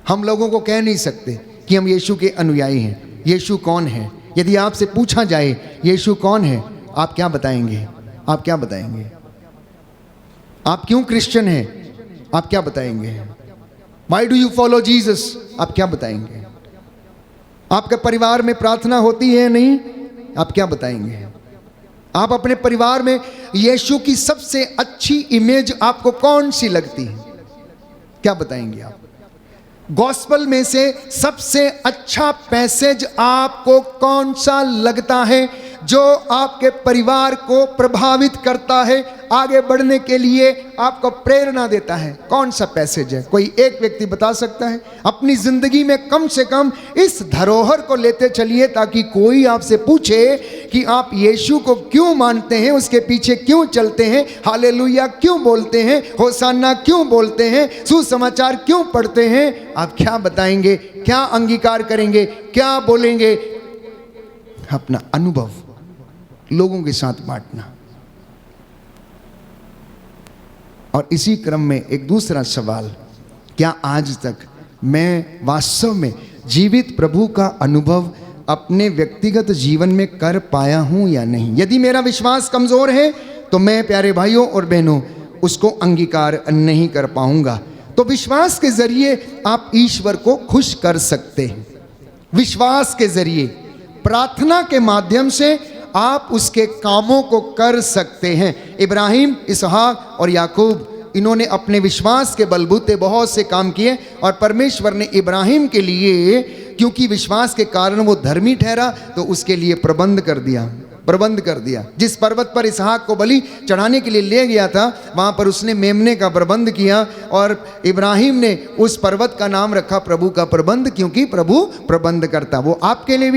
हम लोगों को कह नहीं सकते कि हम यीशु के अनुयायी हैं। यीशु कौन है? यदि आपसे पूछा जाए यीशु कौन है, आप क्या बताएंगे? आप क्या बताएंगे? आप क्यों क्रिश्चियन हैं? आप क्या बताएंगे? Why do you follow Jesus? आप क्या बताएंगे? आपके परिवार में प्रार्थना होती है नहीं? आप क्या बताएंगे? आप अपने परिवार में यीशु की सबसे अच्छी इमेज आपको कौन सी लगती है? क्या बताएंगे आप? गॉस्पल में से सबसे अच्छा पैसेज आपको कौन सा लगता है जो आपके परिवार को प्रभावित करता है, आगे बढ़ने के लिए आपको प्रेरणा देता है? कौन सा पैसेज है? कोई एक व्यक्ति बता सकता है? अपनी जिंदगी में कम से कम इस धरोहर को लेते चलिए ताकि कोई आपसे पूछे कि आप यीशु को क्यों मानते हैं, उसके पीछे क्यों चलते हैं, हालेलुया क्यों बोलते हैं, होसाना क्यों बोलते हैं, सुसमाचार क्यों पढ़ते हैं? आप क्या बताएंगे? क्या अंगीकार करेंगे? क्या बोलेंगे? अपना अनुभव लोगों के साथ बांटना। और इसी क्रम में एक दूसरा सवाल, क्या आज तक मैं वास्तव में जीवित प्रभु का अनुभव अपने व्यक्तिगत जीवन में कर पाया हूं या नहीं? यदि मेरा विश्वास कमजोर है तो मैं, प्यारे भाइयों और बहनों, उसको अंगीकार नहीं कर पाऊंगा। तो विश्वास के जरिए आप ईश्वर को खुश कर सकते हैं। विश्वास के जरिए, प्रार्थना के माध्यम से आप उसके कामों को कर सकते हैं। इब्राहिम, इसहाक और याकूब, इन्होंने अपने विश्वास के बलबूते बहुत से काम किए और परमेश्वर ने इब्राहिम के लिए, क्योंकि विश्वास के कारण वो धर्मी ठहरा, तो उसके लिए प्रबंध कर दिया। जिस पर्वत पर इसहाक को बलि चढ़ाने के लिए ले गया था, वहाँ पर उसने मेमने का प्रबंध किया और इब्राहिम ने उस पर्वत का नाम रखा प्रभु का प्रबंध, क्योंकि प्रभु प्रबंध करता। वो आपके लिए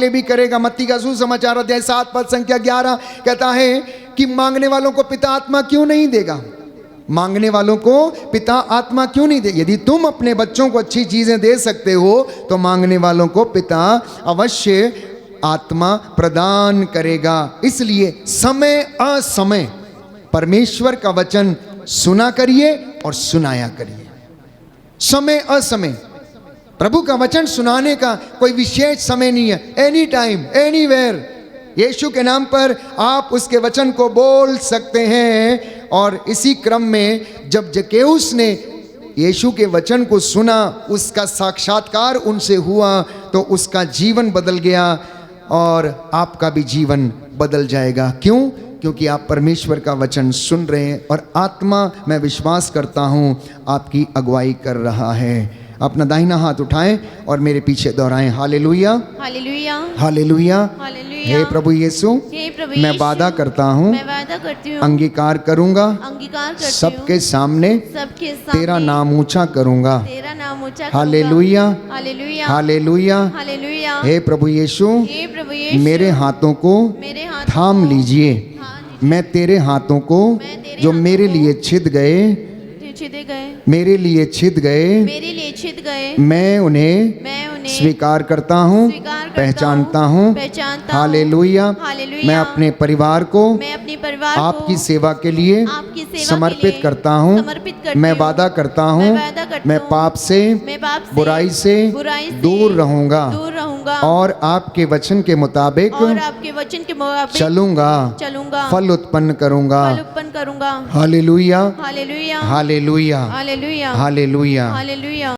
भी करेगा। मत्ती का सुसमाचार अध्याय 7 पद संख्या 11 कहता है कि मांगने वालों को पिता आत्मा क्यों नहीं देगा? मांगने वालों को पिता आत्मा क्यों नहीं दे? यदि तुम अपने बच्चों को अच्छी चीजें दे सकते हो तो मांगने वालों को पिता अवश्य आत्मा प्रदान करेगा। इसलिए समय असमय परमेश्वर का वचन सुना करिए और सुनाया करिए। समय असमय प्रभु का वचन सुनाने का कोई विशेष समय नहीं है। एनी टाइम, एनीवेयर यीशु के नाम पर आप उसके वचन को बोल सकते हैं। और इसी क्रम में जब जक्केउस ने यीशु के वचन को सुना, उसका साक्षात्कार उनसे हुआ, तो उसका जीवन बदल गया और आपका भी जीवन बदल जाएगा। क्यों? क्योंकि आप परमेश्वर का वचन सुन रहे हैं और आत्मा, मैं विश्वास करता हूँ, आपकी अगुवाई कर रहा है। अपना दाहिना हाथ उठाएं और मेरे पीछे दोहराएं, हालेलुया, हालेलुया, हालेलुया। हालेलुया। हे प्रभु यीशु, हे प्रभु मैं यीशु, वादा करता हूँ, मैं वादा करती हूँ, अंगीकार करूंगा, अंगीकार करती हूँ, सबके सामने तेरा नाम ऊंचा करूंगा। तेरा नाम ऊंचा करूंगा। हालेलुया, हालेलुया, हालेलुया। हालेलुया। हे प्रभु यीशु, हे प्रभु यीशु, मेरे हाथों को मेरे हाथ थाम लीजिए। मैं तेरे हाथों को जो मेरे लिए छिद गए, मेरे लिए छिद गए, मैं उन्हें स्वीकार करता हूँ, पहचानता हूँ। हालेलुया। मैं अपने परिवार को आपकी सेवा के लिए समर्पित करता हूँ। मैं वादा करता हूँ, मैं पाप से, बुराई से दूर रहूँगा और आपके वचन के मुताबिक चलूँगा, फल उत्पन्न करूँगा। हालेलुया, हालेलुया, हालेलुया, हालेलुया, हालेलुया। हालेलुया।